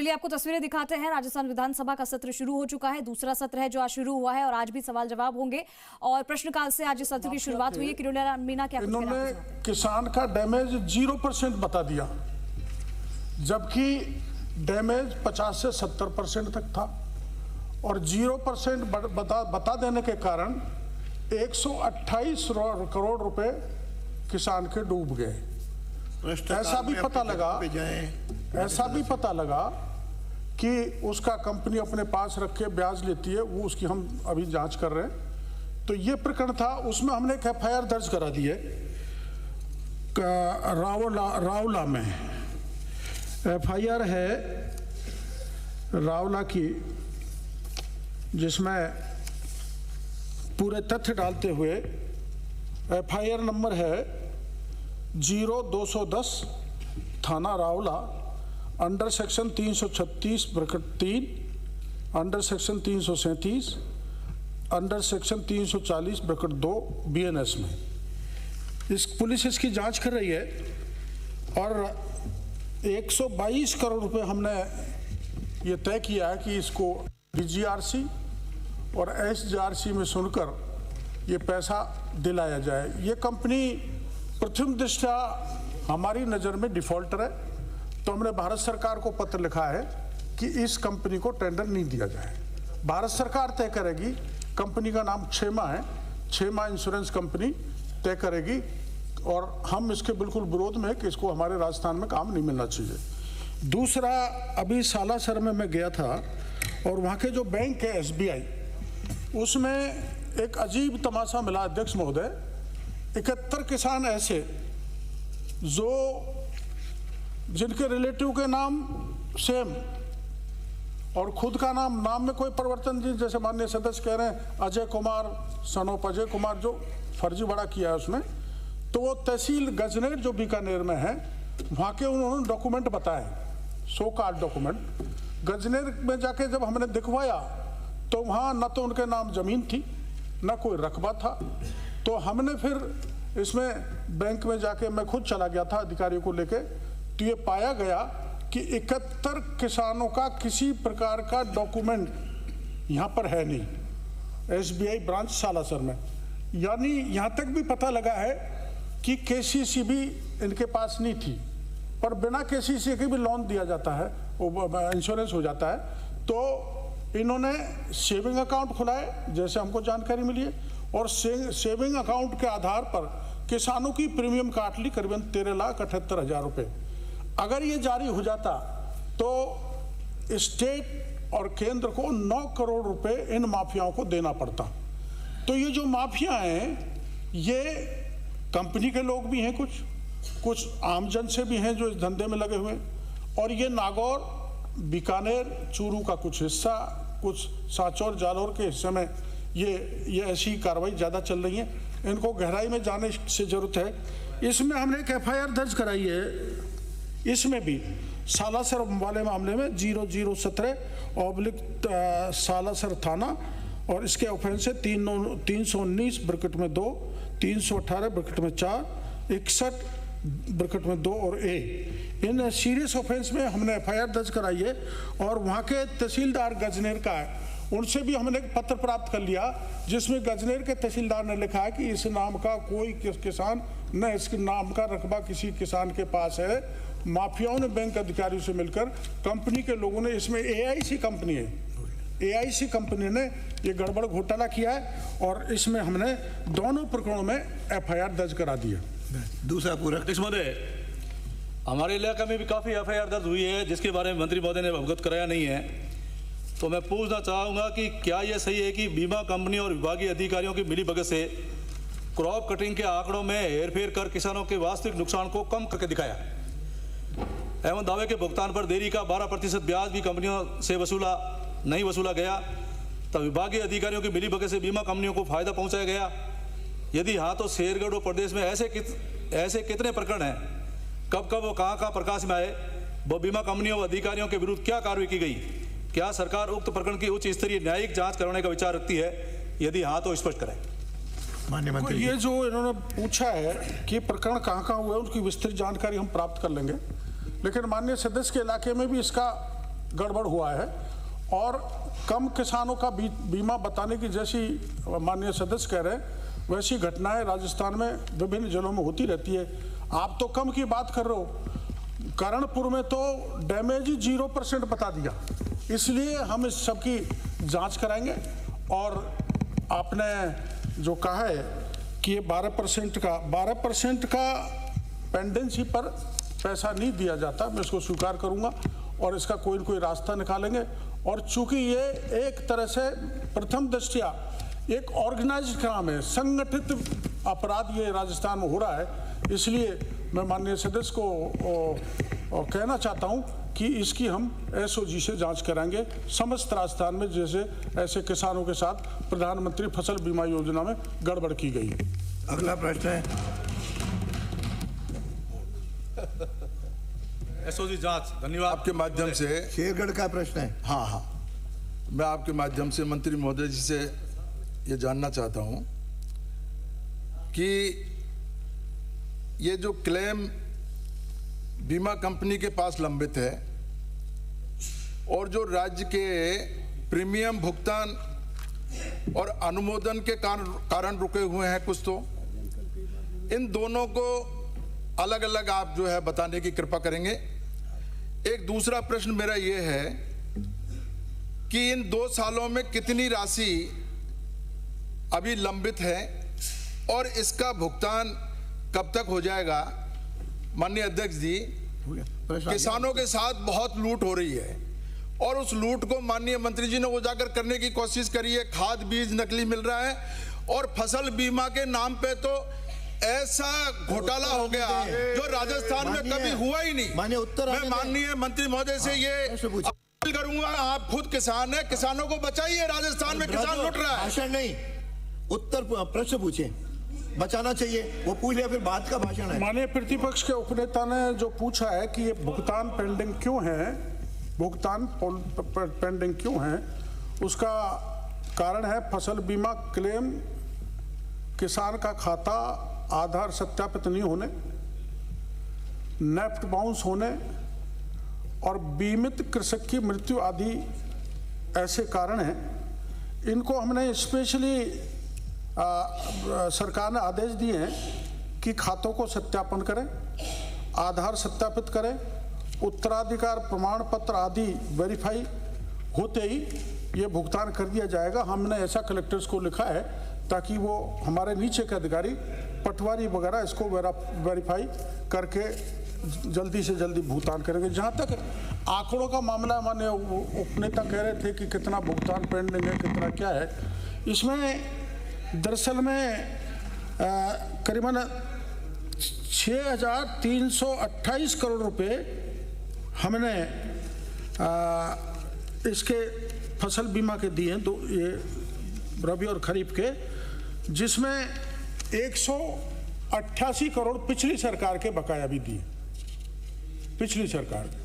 चलिए आपको तस्वीरें दिखाते हैं। राजस्थान विधानसभा का सत्र शुरू हो चुका है। दूसरा सत्र है जो आज शुरू हुआ है और आज भी सवाल जवाब होंगे और प्रश्नकाल से आज इस सत्र की शुरुआत हुई है। किरोड़िया मीना, क्या इन्होंने किसान का डैमेज 0% बता दिया, जबकि डैमेज 50 से 70% तक था और 0% बता देने के कारण 128 करोड़ रुपए किसान के डूब गए। ऐसा भी पता लगा कि उसका कंपनी अपने पास रख के ब्याज लेती है, वो उसकी हम अभी जांच कर रहे हैं। तो ये प्रकरण था, उसमें हमने एक FIR दर्ज करा दी है रावला में। FIR है रावला की, जिसमें पूरे तथ्य डालते हुए FIR नंबर है 0210 थाना Rawla, under section 336(3), under section 337, under section 340(2) BNS में। पुलिस इसकी जांच कर रही है और 122 करोड़ रुपए हमने ये तय किया है कि इसको DGRC और SGRC में सुनकर ये पैसा दिलाया जाए। ये कंपनी प्रथम दृष्टया हमारी नज़र में डिफॉल्टर है, तो हमने भारत सरकार को पत्र लिखा है कि इस कंपनी को टेंडर नहीं दिया जाए। भारत सरकार तय करेगी, कंपनी का नाम क्षेमा है, क्षेमा इंश्योरेंस कंपनी तय करेगी और हम इसके बिल्कुल विरोध में कि इसको हमारे राजस्थान में काम नहीं मिलना चाहिए। दूसरा, अभी सालासर में मैं गया था और वहाँ के जो बैंक है SBI, उसमें एक अजीब तमाशा मिला अध्यक्ष महोदय। 71 किसान ऐसे जिनके रिलेटिव के नाम सेम और खुद का नाम में कोई परिवर्तन नहीं, जैसे माननीय सदस्य कह रहे हैं अजय कुमार, सनोप अजय कुमार, जो फर्जी बड़ा किया है उसमें। तो वो तहसील गजनेर जो बीकानेर में है, वहाँ के उन्होंने डॉक्यूमेंट बताए, 100 कार्ड डॉक्यूमेंट। गजनेर में जाके जब हमने दिखवाया तो वहाँ न तो उनके नाम जमीन थी, न कोई रकबा था। तो हमने फिर इसमें बैंक में जाके, मैं खुद चला गया था अधिकारियों को लेके, तो ये पाया गया कि 71 किसानों का किसी प्रकार का डॉक्यूमेंट यहाँ पर है नहीं, SBI ब्रांच सालासर में। यानी यहाँ तक भी पता लगा है कि KCC भी इनके पास नहीं थी, पर बिना KCC के भी लोन दिया जाता है, वो इंश्योरेंस हो जाता है। तो इन्होंने सेविंग अकाउंट खुलाए, जैसे हमको जानकारी मिली है, और सेविंग अकाउंट के आधार पर किसानों की प्रीमियम काट ली करीबन 13,78,000 रुपये। अगर ये जारी हो जाता तो स्टेट और केंद्र को 9 करोड़ रुपए इन माफियाओं को देना पड़ता। तो ये जो माफिया हैं, ये कंपनी के लोग भी हैं, कुछ आमजन से भी हैं जो इस धंधे में लगे हुए, और ये नागौर, बीकानेर, चूरू का कुछ हिस्सा, कुछ सांचौर, जालौर के हिस्से में ये ऐसी कार्रवाई ज़्यादा चल रही है। इनको गहराई में जाने से ज़रूरत है। इसमें हमने एक FIR दर्ज कराई है, इसमें भी सालासर वाले मामले में 0017/ सालासर थाना, और इसके ऑफेंस है 319(2), 318(4), 61(2) और A। इन सीरियस ऑफेंस में हमने FIR दर्ज कराई है। और वहाँ के तहसीलदार गजनेर का है, उनसे भी हमने एक पत्र प्राप्त कर लिया, जिसमें गजनेर के तहसीलदार ने लिखा है कि इस नाम का कोई किसान, न इसके नाम का रकबा किसी किसान के पास है। माफियाओं ने बैंक अधिकारियों से मिलकर, कंपनी के लोगों ने, इसमें AIC कंपनी है, AIC कंपनी ने ये गड़बड़ घोटाला किया है और इसमें हमने दोनों प्रकरणों में FIR दर्ज करा दी है। दूसरा पूरा महोदय, हमारे इलाके में भी काफ़ी FIR दर्ज हुई है, जिसके बारे में मंत्री महोदय ने अवगत कराया नहीं है। तो मैं पूछना चाहूँगा कि क्या यह सही है कि बीमा कंपनी और विभागीय अधिकारियों की मिलीभगत से क्रॉप कटिंग के आंकड़ों में हेरफेर कर किसानों के वास्तविक नुकसान को कम करके दिखाया, एवं दावे के भुगतान पर देरी का 12% ब्याज भी कंपनियों से नहीं वसूला गया? तब विभागीय अधिकारियों की मिलीभगत से बीमा कंपनियों को फायदा पहुंचाया गया? यदि हाँ, तो शेरगढ़ और प्रदेश में ऐसे कितने प्रकरण हैं? कब वो कहाँ प्रकाश में आए? वो बीमा कंपनियों व अधिकारियों के विरुद्ध क्या कार्रवाई की गई? क्या सरकार उक्त प्रकरण की उच्च स्तरीय न्यायिक जांच करवाने का विचार रखती है? यदि हाँ, तो स्पष्ट करें। माननीय मंत्री, ये जो इन्होंने पूछा है कि प्रकरण कहाँ हुए, उसकी विस्तृत जानकारी हम प्राप्त कर लेंगे। लेकिन माननीय सदस्य के इलाके में भी इसका गड़बड़ हुआ है और कम किसानों का बीमा बताने की जैसी माननीय सदस्य कह रहे हैं वैसी घटनाएं राजस्थान में विभिन्न जिलों में होती रहती है। आप तो कम की बात कर रहे हो, करणपुर में तो डैमेज ही 0% बता दिया। इसलिए हम इस सब की जांच कराएंगे और आपने जो कहा है कि ये 12% का पेंडेंसी पर पैसा नहीं दिया जाता, मैं इसको स्वीकार करूंगा और इसका कोई न कोई रास्ता निकालेंगे। और चूंकि ये एक तरह से प्रथम दृष्टया एक ऑर्गेनाइज्ड काम है, संगठित अपराध ये राजस्थान में हो रहा है, इसलिए मैं माननीय सदस्य को कहना चाहता हूं कि इसकी हम एसओजी से जांच कराएंगे समस्त राजस्थान में, जैसे ऐसे किसानों के साथ प्रधानमंत्री फसल बीमा योजना में गड़बड़ की गई। अगला प्रश्न है एसओजी जांच। धन्यवाद। आपके माध्यम से शेरगढ़ का प्रश्न है। हाँ, मैं आपके माध्यम से मंत्री महोदय जी से ये जानना चाहता हूं कि ये जो क्लेम बीमा कंपनी के पास लंबित है और जो राज्य के प्रीमियम भुगतान और अनुमोदन के कारण रुके हुए हैं कुछ, तो इन दोनों को अलग अलग आप जो है बताने की कृपा करेंगे। एक दूसरा प्रश्न मेरा ये है कि इन 2 सालों में कितनी राशि अभी लंबित है और इसका भुगतान कब तक हो जाएगा। माननीय अध्यक्ष जी, किसानों के साथ बहुत लूट हो रही है और उस लूट को माननीय मंत्री जी ने उजागर करने की कोशिश करी है। खाद बीज नकली मिल रहा है और फसल बीमा के नाम पे तो ऐसा घोटाला हो गया जो राजस्थान में कभी हुआ ही नहीं। मैं माननीय मंत्री महोदय से ये अपील करूंगा, आप खुद किसान हैं, किसानों को बचाइए। राजस्थान में किसान लूट रहा है। भाषण नहीं, उत्तर प्रश्न पूछे, बचाना चाहिए। वो पूछ लिया, फिर बात का भाषण है। माननीय प्रतिपक्ष के उपनेता ने जो पूछा है कि ये भुगतान पेंडिंग क्यों है, भुगतान पेंडिंग क्यों है, उसका कारण है फसल बीमा क्लेम किसान का खाता आधार सत्यापित नहीं होने, नेफ्ट बाउंस होने और बीमित कृषक की मृत्यु आदि ऐसे कारण हैं। इनको हमने स्पेशली सरकार ने आदेश दिए हैं कि खातों को सत्यापन करें, आधार सत्यापित करें, उत्तराधिकार प्रमाण पत्र आदि वेरीफाई होते ही ये भुगतान कर दिया जाएगा। हमने ऐसा कलेक्टर्स को लिखा है ताकि वो हमारे नीचे के अधिकारी पटवारी वगैरह इसको वेरीफाई करके जल्दी से जल्दी भुगतान करेंगे। जहाँ तक आंकड़ों का मामला, माननीय उपनेता कह रहे थे कि कितना भुगतान पेंडिंग है, कितना क्या है, इसमें दरअसल में करीबन 6,328 करोड़ रुपए हमने इसके फसल बीमा के दिए हैं, तो ये रबी और खरीफ के, जिसमें 188 करोड़ पिछली सरकार के बकाया भी दिए, पिछली सरकार के।